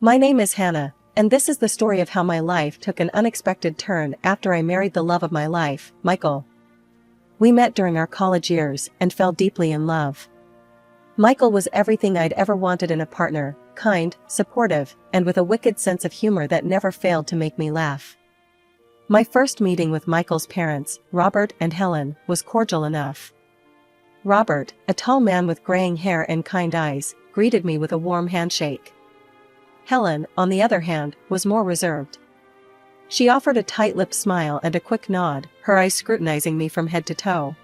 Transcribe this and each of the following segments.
My name is Hannah, and this is the story of how my life took an unexpected turn after I married the love of my life, Michael. We met during our college years and fell deeply in love. Michael was everything I'd ever wanted in a partner, kind, supportive, and with a wicked sense of humor that never failed to make me laugh. My first meeting with Michael's parents, Robert and Helen, was cordial enough. Robert, a tall man with graying hair and kind eyes, greeted me with a warm handshake. Helen, on the other hand, was more reserved. She offered a tight-lipped smile and a quick nod, her eyes scrutinizing me from head to toe.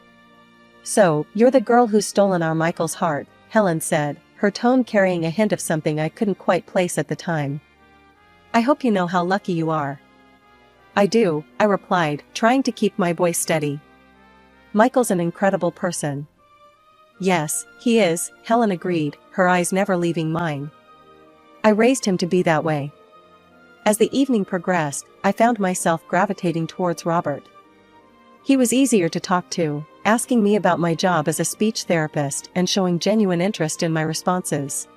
"So, you're the girl who's stolen our Michael's heart," Helen said, her tone carrying a hint of something I couldn't quite place at the time. "I hope you know how lucky you are." "I do," I replied, trying to keep my voice steady. "Michael's an incredible person." "Yes, he is," Helen agreed, her eyes never leaving mine. "I raised him to be that way." As the evening progressed, I found myself gravitating towards Robert. He was easier to talk to, asking me about my job as a speech therapist and showing genuine interest in my responses.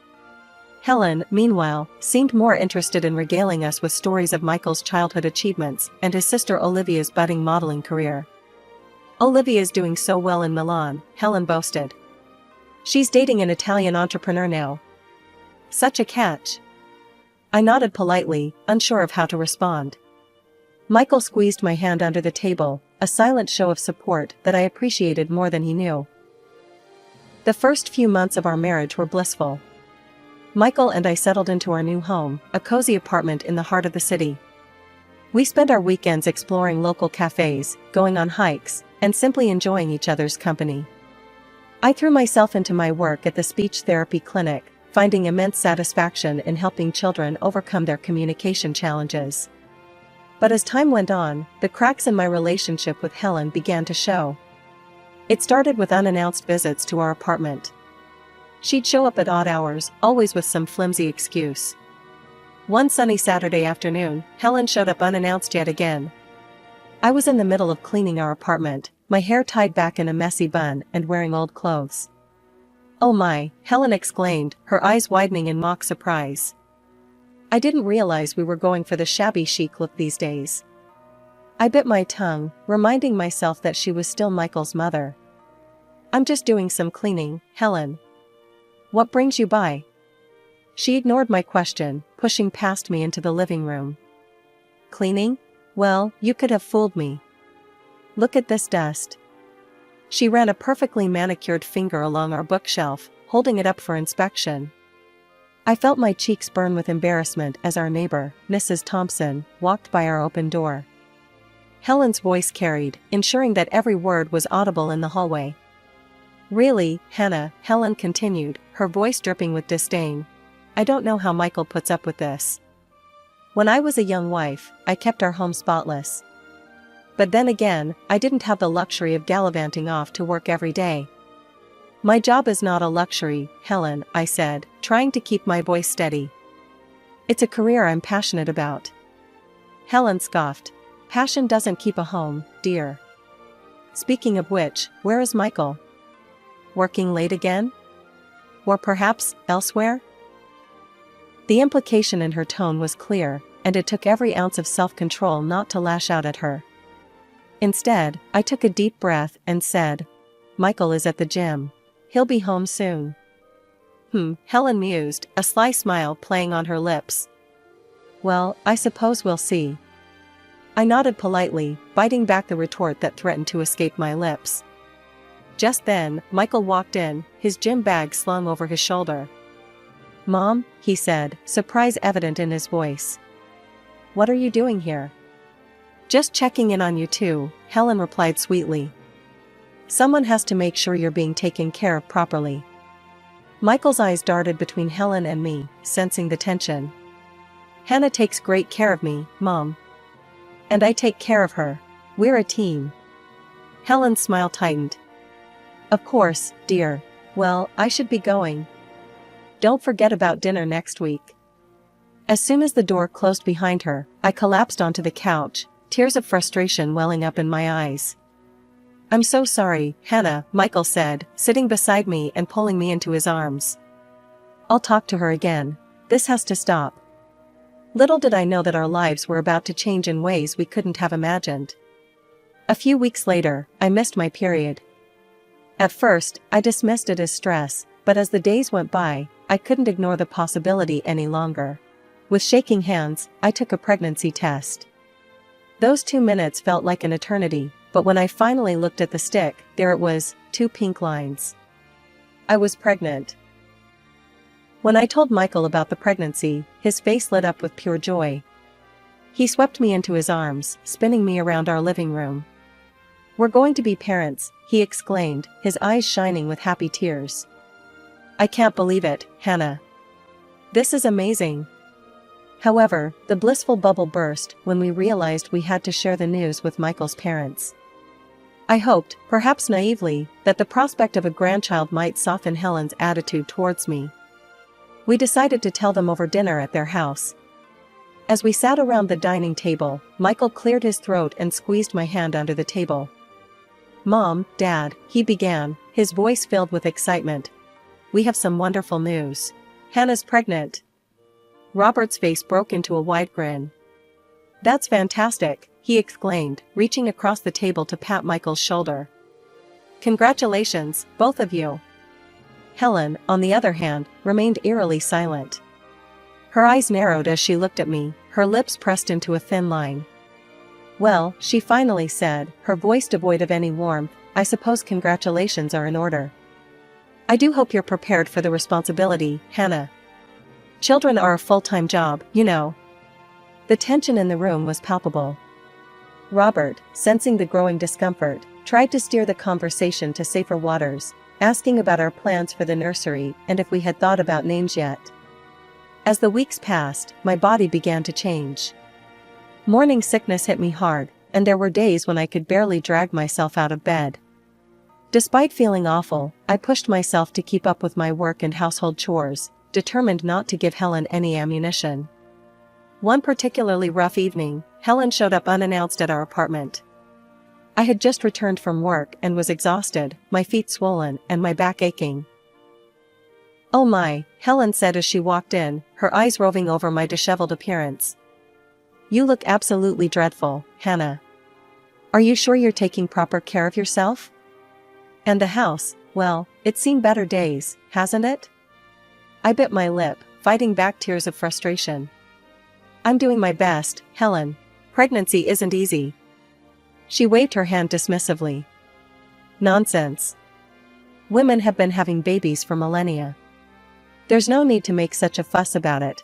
Helen, meanwhile, seemed more interested in regaling us with stories of Michael's childhood achievements and his sister Olivia's budding modeling career. "Olivia's doing so well in Milan," Helen boasted. "She's dating an Italian entrepreneur now." "Such a catch." I nodded politely, unsure of how to respond. Michael squeezed my hand under the table, a silent show of support that I appreciated more than he knew. The first few months of our marriage were blissful. Michael and I settled into our new home, a cozy apartment in the heart of the city. We spent our weekends exploring local cafes, going on hikes, and simply enjoying each other's company. I threw myself into my work at the speech therapy clinic, finding immense satisfaction in helping children overcome their communication challenges. But as time went on, the cracks in my relationship with Helen began to show. It started with unannounced visits to our apartment. She'd show up at odd hours, always with some flimsy excuse. One sunny Saturday afternoon, Helen showed up unannounced yet again. I was in the middle of cleaning our apartment, my hair tied back in a messy bun and wearing old clothes. "Oh my," Helen exclaimed, her eyes widening in mock surprise. I didn't realize we were going for the shabby chic look these days. I bit my tongue, reminding myself that she was still Michael's mother. "I'm just doing some cleaning, Helen." "What brings you by?" She ignored my question, pushing past me into the living room. "Cleaning? Well, you could have fooled me. Look at this dust." She ran a perfectly manicured finger along our bookshelf, holding it up for inspection. I felt my cheeks burn with embarrassment as our neighbor, Mrs. Thompson, walked by our open door. Helen's voice carried, ensuring that every word was audible in the hallway. "Really, Hannah," Helen continued, her voice dripping with disdain. "I don't know how Michael puts up with this. When I was a young wife, I kept our home spotless. But then again, I didn't have the luxury of gallivanting off to work every day." "My job is not a luxury, Helen," I said, trying to keep my voice steady. "It's a career I'm passionate about." Helen scoffed. "Passion doesn't keep a home, dear. Speaking of which, where is Michael? Working late again? Or perhaps, elsewhere?" The implication in her tone was clear, and it took every ounce of self-control not to lash out at her. Instead, I took a deep breath and said, "Michael is at the gym. He'll be home soon." Helen mused, a sly smile playing on her lips. "Well, I suppose we'll see." I nodded politely, biting back the retort that threatened to escape my lips. Just then, Michael walked in, his gym bag slung over his shoulder. "Mom," he said, surprise evident in his voice. "What are you doing here?" "Just checking in on you too," Helen replied sweetly. "Someone has to make sure you're being taken care of properly." Michael's eyes darted between Helen and me, sensing the tension. "Hannah takes great care of me, Mom. And I take care of her. We're a team." Helen's smile tightened. "Of course, dear. Well, I should be going. Don't forget about dinner next week." As soon as the door closed behind her, I collapsed onto the couch, tears of frustration welling up in my eyes. "I'm so sorry, Hannah," Michael said, sitting beside me and pulling me into his arms. "I'll talk to her again. This has to stop." Little did I know that our lives were about to change in ways we couldn't have imagined. A few weeks later, I missed my period. At first, I dismissed it as stress, but as the days went by, I couldn't ignore the possibility any longer. With shaking hands, I took a pregnancy test. Those 2 minutes felt like an eternity, but when I finally looked at the stick, there it was, 2 pink lines. I was pregnant. When I told Michael about the pregnancy, his face lit up with pure joy. He swept me into his arms, spinning me around our living room. "We're going to be parents," he exclaimed, his eyes shining with happy tears. "I can't believe it, Hannah. This is amazing." However, the blissful bubble burst when we realized we had to share the news with Michael's parents. I hoped, perhaps naively, that the prospect of a grandchild might soften Helen's attitude towards me. We decided to tell them over dinner at their house. As we sat around the dining table, Michael cleared his throat and squeezed my hand under the table. "Mom, Dad," he began, his voice filled with excitement. "We have some wonderful news. Hannah's pregnant." Robert's face broke into a wide grin. "That's fantastic," he exclaimed, reaching across the table to pat Michael's shoulder. "Congratulations, both of you." Helen, on the other hand, remained eerily silent. Her eyes narrowed as she looked at me, her lips pressed into a thin line. "Well," she finally said, her voice devoid of any warmth, "I suppose congratulations are in order. I do hope you're prepared for the responsibility, Hannah. Children are a full-time job, you know." The tension in the room was palpable. Robert, sensing the growing discomfort, tried to steer the conversation to safer waters, asking about our plans for the nursery and if we had thought about names yet. As the weeks passed, my body began to change. Morning sickness hit me hard, and there were days when I could barely drag myself out of bed. Despite feeling awful, I pushed myself to keep up with my work and household chores, determined not to give Helen any ammunition. One particularly rough evening, Helen showed up unannounced at our apartment. I had just returned from work and was exhausted, my feet swollen and my back aching. "Oh my," Helen said as she walked in, her eyes roving over my disheveled appearance. "You look absolutely dreadful, Hannah. Are you sure you're taking proper care of yourself? And the house, well, it's seen better days, hasn't it?" I bit my lip, fighting back tears of frustration. "I'm doing my best, Helen. Pregnancy isn't easy." She waved her hand dismissively. "Nonsense. Women have been having babies for millennia. There's no need to make such a fuss about it.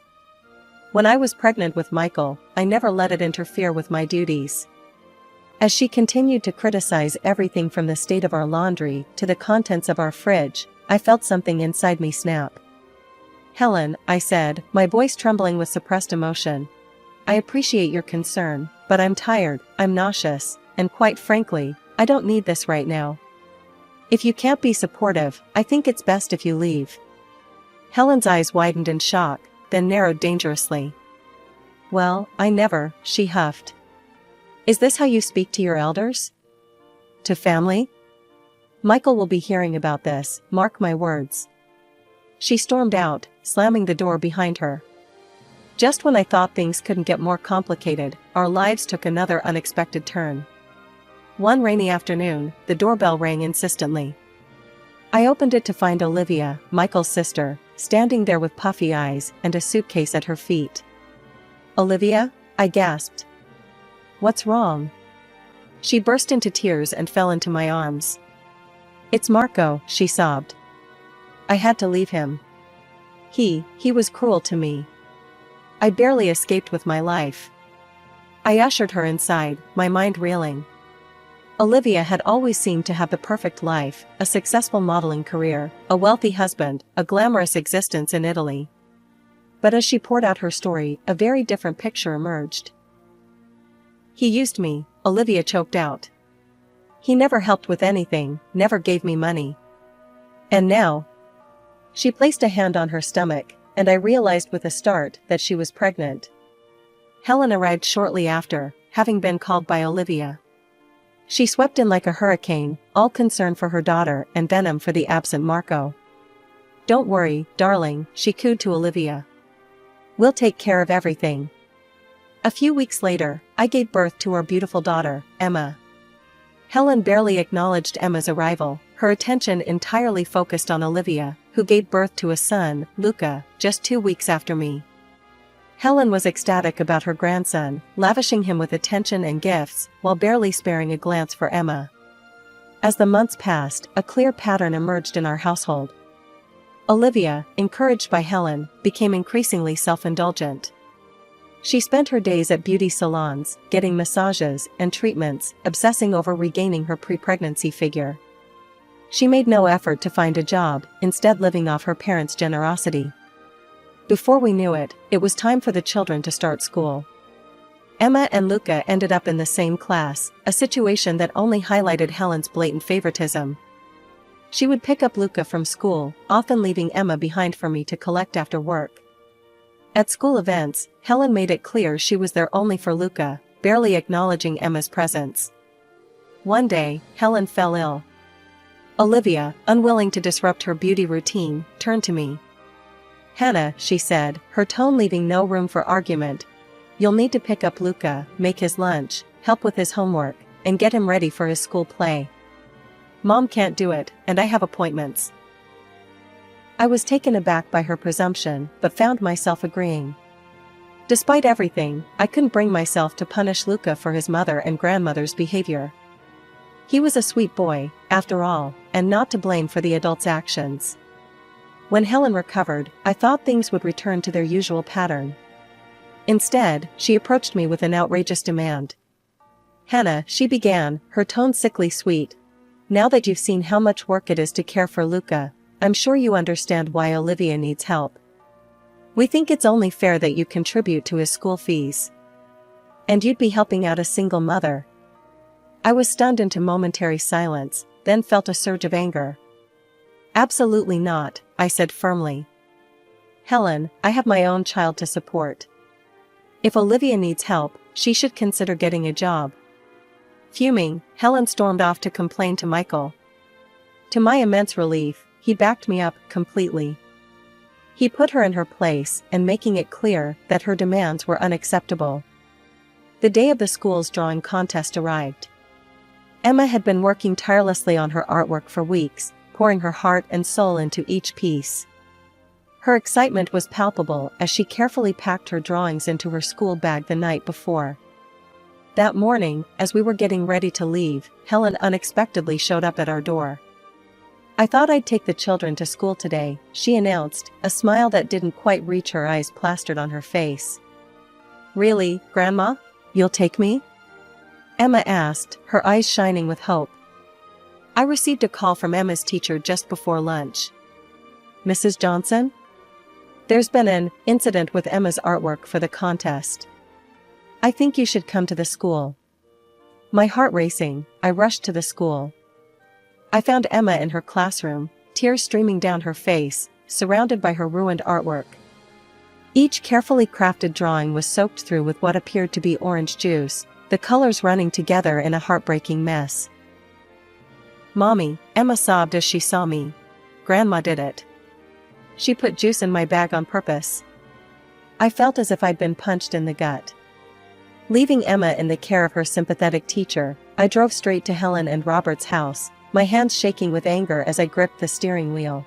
When I was pregnant with Michael, I never let it interfere with my duties." As she continued to criticize everything from the state of our laundry to the contents of our fridge, I felt something inside me snap. "Helen," I said, my voice trembling with suppressed emotion, "I appreciate your concern, but I'm tired, I'm nauseous, and quite frankly, I don't need this right now. If you can't be supportive, I think it's best if you leave." Helen's eyes widened in shock, then narrowed dangerously. "Well, I never," she huffed. "Is this how you speak to your elders? To family? Michael will be hearing about this, mark my words." She stormed out, slamming the door behind her. Just when I thought things couldn't get more complicated, our lives took another unexpected turn. One rainy afternoon, the doorbell rang insistently. I opened it to find Olivia, Michael's sister, standing there with puffy eyes and a suitcase at her feet. "Olivia?" I gasped. "What's wrong?" She burst into tears and fell into my arms. "It's Marco," she sobbed. "I had to leave him. He was cruel to me. I barely escaped with my life." I ushered her inside, my mind reeling. Olivia had always seemed to have the perfect life, a successful modeling career, a wealthy husband, a glamorous existence in Italy. But as she poured out her story, a very different picture emerged. "He used me," Olivia choked out. "He never helped with anything, never gave me money. And now—" She placed a hand on her stomach, and I realized with a start that she was pregnant. Helen arrived shortly after, having been called by Olivia. She swept in like a hurricane, all concern for her daughter and venom for the absent Marco. "Don't worry, darling," she cooed to Olivia. "We'll take care of everything. A few weeks later, I gave birth to our beautiful daughter, Emma. Helen barely acknowledged Emma's arrival, her attention entirely focused on Olivia, who gave birth to a son, Luca, just 2 weeks after me. Helen was ecstatic about her grandson, lavishing him with attention and gifts, while barely sparing a glance for Emma. As the months passed, a clear pattern emerged in our household. Olivia, encouraged by Helen, became increasingly self-indulgent. She spent her days at beauty salons, getting massages and treatments, obsessing over regaining her pre-pregnancy figure. She made no effort to find a job, instead living off her parents' generosity. Before we knew it, it was time for the children to start school. Emma and Luca ended up in the same class, a situation that only highlighted Helen's blatant favoritism. She would pick up Luca from school, often leaving Emma behind for me to collect after work. At school events, Helen made it clear she was there only for Luca, barely acknowledging Emma's presence. One day, Helen fell ill. Olivia, unwilling to disrupt her beauty routine, turned to me. "Hannah," she said, her tone leaving no room for argument, "you'll need to pick up Luca, make his lunch, help with his homework, and get him ready for his school play. Mom can't do it, and I have appointments." I was taken aback by her presumption, but found myself agreeing. Despite everything, I couldn't bring myself to punish Luca for his mother and grandmother's behavior. He was a sweet boy, after all, and not to blame for the adults' actions. When Helen recovered, I thought things would return to their usual pattern. Instead, she approached me with an outrageous demand. "Hannah," she began, her tone sickly sweet, "now that you've seen how much work it is to care for Luca, I'm sure you understand why Olivia needs help. We think it's only fair that you contribute to his school fees. And you'd be helping out a single mother." I was stunned into momentary silence, then felt a surge of anger. "Absolutely not," I said firmly. "Helen, I have my own child to support. If Olivia needs help, she should consider getting a job." Fuming, Helen stormed off to complain to Michael. To my immense relief, he backed me up completely. He put her in her place and making it clear that her demands were unacceptable. The day of the school's drawing contest arrived. Emma had been working tirelessly on her artwork for weeks, pouring her heart and soul into each piece. Her excitement was palpable as she carefully packed her drawings into her school bag the night before. That morning, as we were getting ready to leave, Helen unexpectedly showed up at our door. "I thought I'd take the children to school today," she announced, a smile that didn't quite reach her eyes plastered on her face. "Really, Grandma? You'll take me?" Emma asked, her eyes shining with hope. I received a call from Emma's teacher just before lunch. "Mrs. Johnson? There's been an incident with Emma's artwork for the contest. I think you should come to the school." My heart racing, I rushed to the school. I found Emma in her classroom, tears streaming down her face, surrounded by her ruined artwork. Each carefully crafted drawing was soaked through with what appeared to be orange juice, the colors running together in a heartbreaking mess. "Mommy," Emma sobbed as she saw me. "Grandma did it. She put juice in my bag on purpose." I felt as if I'd been punched in the gut. Leaving Emma in the care of her sympathetic teacher, I drove straight to Helen and Robert's house, my hands shaking with anger as I gripped the steering wheel.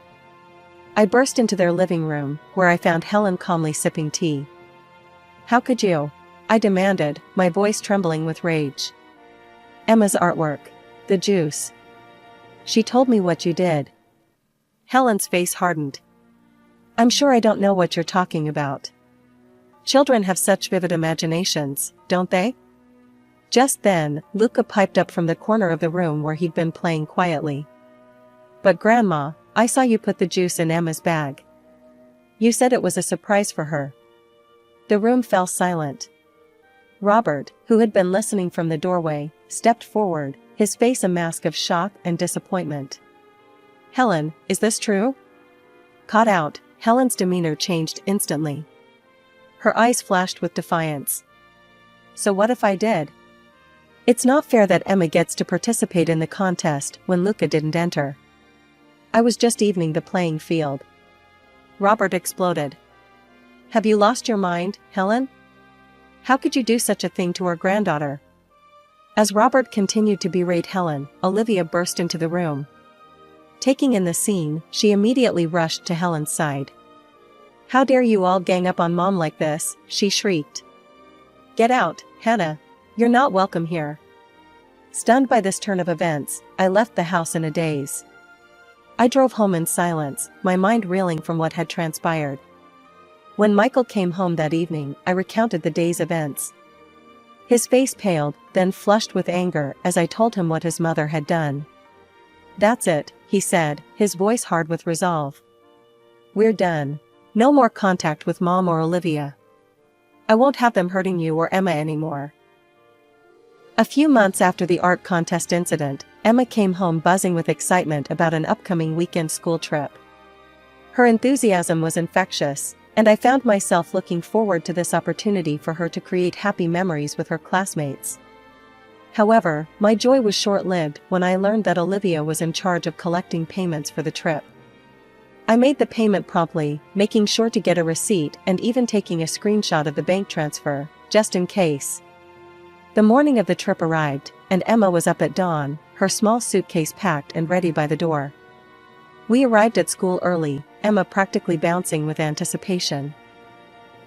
I burst into their living room, where I found Helen calmly sipping tea. "How could you?" I demanded, my voice trembling with rage. "Emma's artwork. The juice. She told me what you did." Helen's face hardened. "I'm sure I don't know what you're talking about. Children have such vivid imaginations, don't they?" Just then, Luca piped up from the corner of the room where he'd been playing quietly. "But Grandma, I saw you put the juice in Emma's bag. You said it was a surprise for her." The room fell silent. Robert, who had been listening from the doorway, stepped forward, his face a mask of shock and disappointment. "Helen, is this true?" Caught out, Helen's demeanor changed instantly. Her eyes flashed with defiance. "So what if I did? It's not fair that Emma gets to participate in the contest when Luca didn't enter. I was just evening the playing field." Robert exploded. "Have you lost your mind, Helen? How could you do such a thing to our granddaughter?" As Robert continued to berate Helen, Olivia burst into the room. Taking in the scene, she immediately rushed to Helen's side. "How dare you all gang up on Mom like this?" she shrieked. "Get out, Hannah. You're not welcome here." Stunned by this turn of events, I left the house in a daze. I drove home in silence, my mind reeling from what had transpired. When Michael came home that evening, I recounted the day's events. His face paled, then flushed with anger as I told him what his mother had done. "That's it," he said, his voice hard with resolve. "We're done. No more contact with Mom or Olivia. I won't have them hurting you or Emma anymore." A few months after the art contest incident, Emma came home buzzing with excitement about an upcoming weekend school trip. Her enthusiasm was infectious, and I found myself looking forward to this opportunity for her to create happy memories with her classmates. However, my joy was short-lived when I learned that Olivia was in charge of collecting payments for the trip. I made the payment promptly, making sure to get a receipt and even taking a screenshot of the bank transfer, just in case. The morning of the trip arrived, and Emma was up at dawn, her small suitcase packed and ready by the door. We arrived at school early, Emma practically bouncing with anticipation.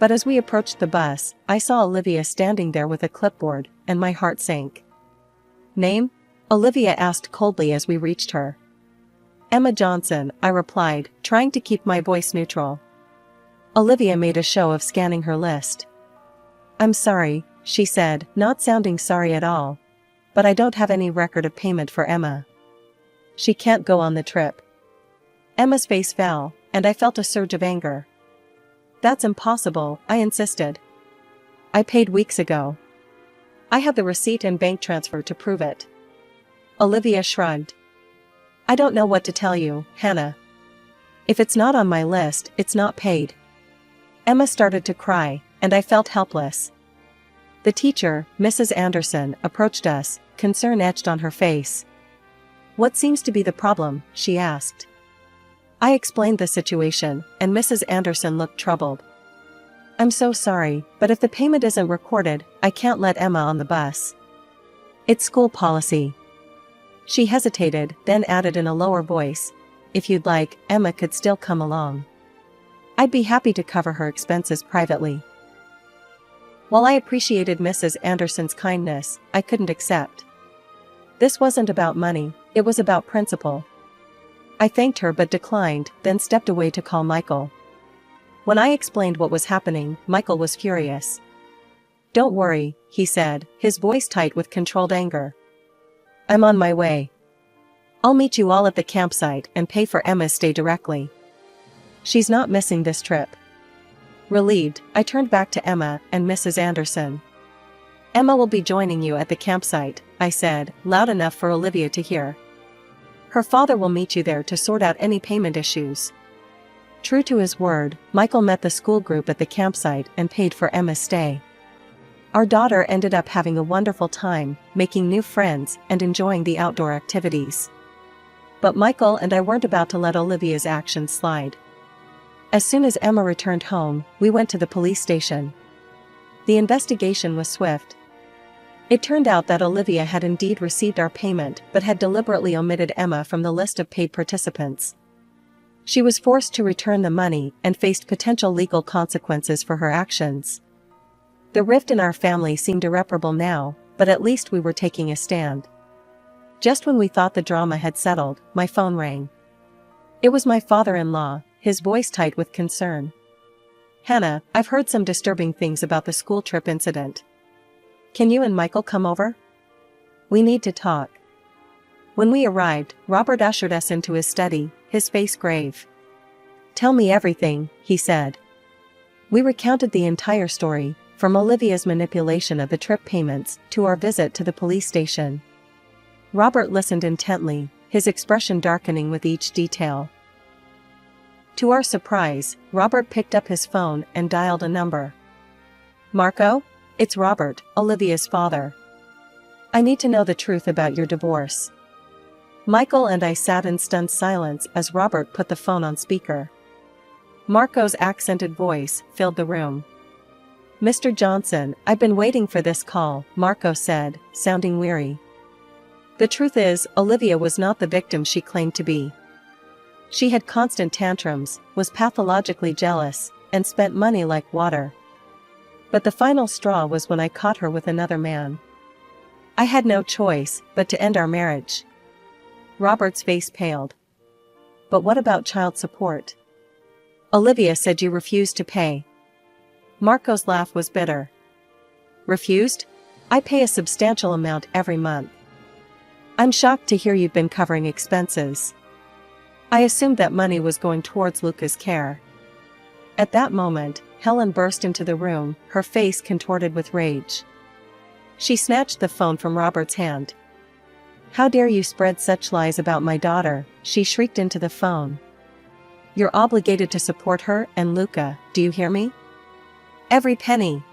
But as we approached the bus, I saw Olivia standing there with a clipboard, and my heart sank. "Name?" Olivia asked coldly as we reached her. "Emma Johnson," I replied, trying to keep my voice neutral. Olivia made a show of scanning her list. "I'm sorry," she said, not sounding sorry at all. "But I don't have any record of payment for Emma. She can't go on the trip." Emma's face fell, and I felt a surge of anger. "That's impossible," I insisted. "I paid weeks ago. I have the receipt and bank transfer to prove it." Olivia shrugged. "I don't know what to tell you, Hannah. If it's not on my list, it's not paid." Emma started to cry, and I felt helpless. The teacher, Mrs. Anderson, approached us, concern etched on her face. "What seems to be the problem?" she asked. I explained the situation, and Mrs. Anderson looked troubled. "I'm so sorry, but if the payment isn't recorded, I can't let Emma on the bus. It's school policy." She hesitated, then added in a lower voice, "If you'd like, Emma could still come along. I'd be happy to cover her expenses privately." While I appreciated Mrs. Anderson's kindness, I couldn't accept. This wasn't about money, it was about principle. I thanked her but declined, then stepped away to call Michael. When I explained what was happening, Michael was furious. "Don't worry," he said, his voice tight with controlled anger. "I'm on my way. I'll meet you all at the campsite and pay for Emma's stay directly. She's not missing this trip." Relieved, I turned back to Emma and Mrs. Anderson. "Emma will be joining you at the campsite," I said, loud enough for Olivia to hear. "Her father will meet you there to sort out any payment issues." True to his word, Michael met the school group at the campsite and paid for Emma's stay. Our daughter ended up having a wonderful time, making new friends and enjoying the outdoor activities. But Michael and I weren't about to let Olivia's actions slide. As soon as Emma returned home, we went to the police station. The investigation was swift. It turned out that Olivia had indeed received our payment but had deliberately omitted Emma from the list of paid participants. She was forced to return the money and faced potential legal consequences for her actions. The rift in our family seemed irreparable now, but at least we were taking a stand. Just when we thought the drama had settled, my phone rang. It was my father-in-law, his voice tight with concern. "Hannah, I've heard some disturbing things about the school trip incident. Can you and Michael come over? We need to talk." When we arrived, Robert ushered us into his study, his face grave. "Tell me everything," he said. We recounted the entire story, from Olivia's manipulation of the trip payments to our visit to the police station. Robert listened intently, his expression darkening with each detail. To our surprise, Robert picked up his phone and dialed a number. "Marco? It's Robert, Olivia's father. I need to know the truth about your divorce." Michael and I sat in stunned silence as Robert put the phone on speaker. Marco's accented voice filled the room. Mr. Johnson, I've been waiting for this call, Marco said, sounding weary. The truth is, Olivia was not the victim she claimed to be. She had constant tantrums, was pathologically jealous, and spent money like water. But the final straw was when I caught her with another man. I had no choice but to end our marriage. Robert's face paled. But what about child support? Olivia said you refused to pay. Marco's laugh was bitter. Refused? I pay a substantial amount every month. I'm shocked to hear you've been covering expenses. I assumed that money was going towards Luca's care. At that moment, Helen burst into the room, her face contorted with rage. She snatched the phone from Robert's hand. How dare you spread such lies about my daughter, she shrieked into the phone. You're obligated to support her and Luca, do you hear me? Every penny.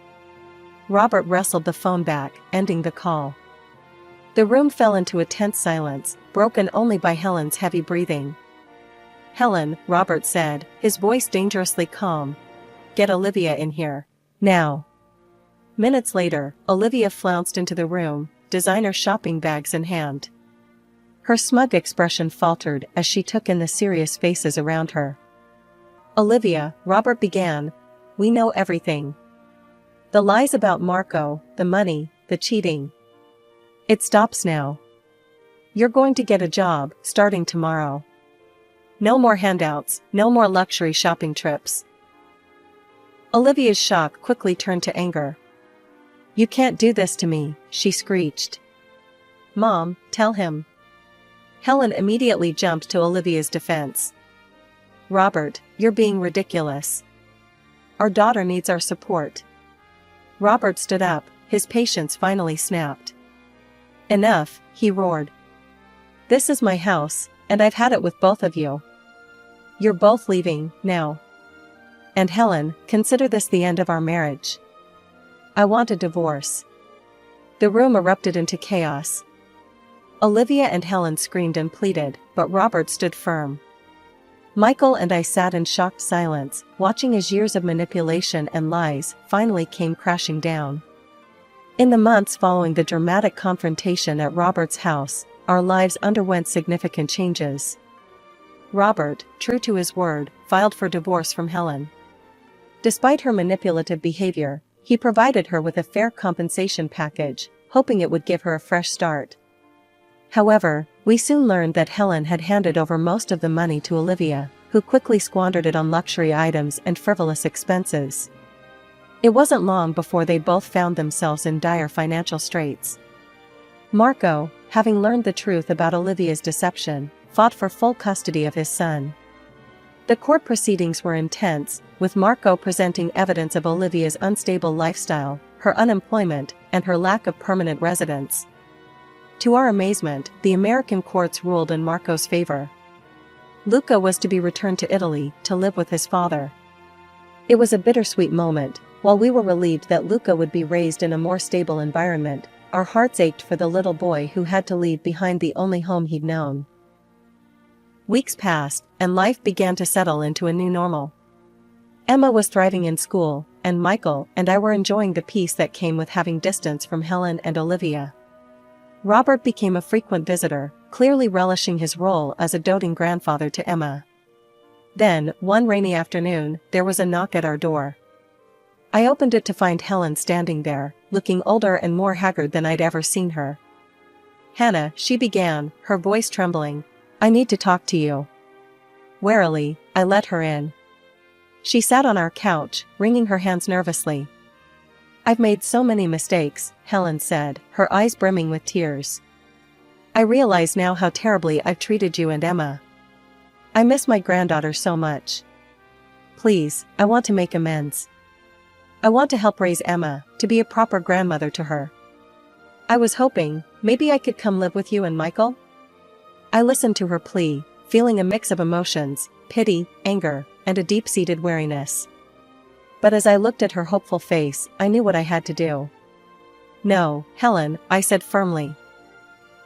Robert wrestled the phone back, ending the call. The room fell into a tense silence, broken only by Helen's heavy breathing. Helen, Robert said, his voice dangerously calm. Get Olivia in here. Now. Minutes later, Olivia flounced into the room, designer shopping bags in hand. Her smug expression faltered as she took in the serious faces around her. Olivia, Robert began, we know everything. The lies about Marco, the money, the cheating. It stops now. You're going to get a job, starting tomorrow. No more handouts, no more luxury shopping trips. Olivia's shock quickly turned to anger. You can't do this to me, she screeched. Mom, tell him. Helen immediately jumped to Olivia's defense. Robert, you're being ridiculous. Our daughter needs our support. Robert stood up, his patience finally snapped. Enough, he roared. This is my house, and I've had it with both of you. You're both leaving, now. And Helen, consider this the end of our marriage. I want a divorce. The room erupted into chaos. Olivia and Helen screamed and pleaded, but Robert stood firm. Michael and I sat in shocked silence, watching as years of manipulation and lies finally came crashing down. In the months following the dramatic confrontation at Robert's house, our lives underwent significant changes. Robert, true to his word, filed for divorce from Helen. Despite her manipulative behavior, he provided her with a fair compensation package, hoping it would give her a fresh start. However, we soon learned that Helen had handed over most of the money to Olivia, who quickly squandered it on luxury items and frivolous expenses. It wasn't long before they both found themselves in dire financial straits. Marco, having learned the truth about Olivia's deception, fought for full custody of his son. The court proceedings were intense, with Marco presenting evidence of Olivia's unstable lifestyle, her unemployment, and her lack of permanent residence. To our amazement, the American courts ruled in Marco's favor. Luca was to be returned to Italy to live with his father. It was a bittersweet moment. While we were relieved that Luca would be raised in a more stable environment, our hearts ached for the little boy who had to leave behind the only home he'd known. Weeks passed, and life began to settle into a new normal. Emma was thriving in school, and Michael and I were enjoying the peace that came with having distance from Helen and Olivia. Robert became a frequent visitor, clearly relishing his role as a doting grandfather to Emma. Then, one rainy afternoon, there was a knock at our door. I opened it to find Helen standing there, looking older and more haggard than I'd ever seen her. Hannah, she began, her voice trembling, I need to talk to you. Warily, I let her in. She sat on our couch, wringing her hands nervously. I've made so many mistakes, Helen said, her eyes brimming with tears. I realize now how terribly I've treated you and Emma. I miss my granddaughter so much. Please, I want to make amends. I want to help raise Emma, to be a proper grandmother to her. I was hoping, maybe I could come live with you and Michael? I listened to her plea, feeling a mix of emotions, pity, anger, and a deep-seated weariness. But as I looked at her hopeful face, I knew what I had to do. No, Helen, I said firmly.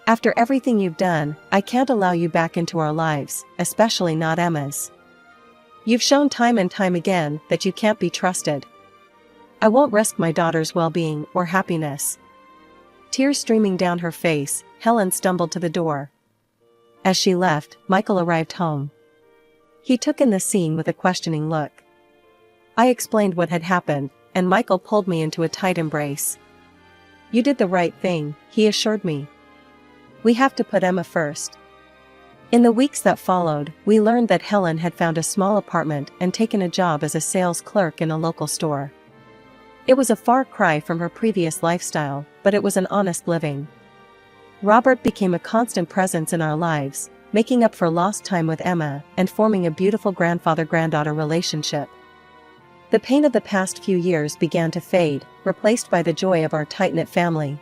After everything you've done, I can't allow you back into our lives, especially not Emma's. You've shown time and time again that you can't be trusted. I won't risk my daughter's well-being or happiness." Tears streaming down her face, Helen stumbled to the door. As she left, Michael arrived home. He took in the scene with a questioning look. I explained what had happened, and Michael pulled me into a tight embrace. "You did the right thing," he assured me. "We have to put Emma first." In the weeks that followed, we learned that Helen had found a small apartment and taken a job as a sales clerk in a local store. It was a far cry from her previous lifestyle, but it was an honest living. Robert became a constant presence in our lives, making up for lost time with Emma and forming a beautiful grandfather-granddaughter relationship. The pain of the past few years began to fade, replaced by the joy of our tight-knit family.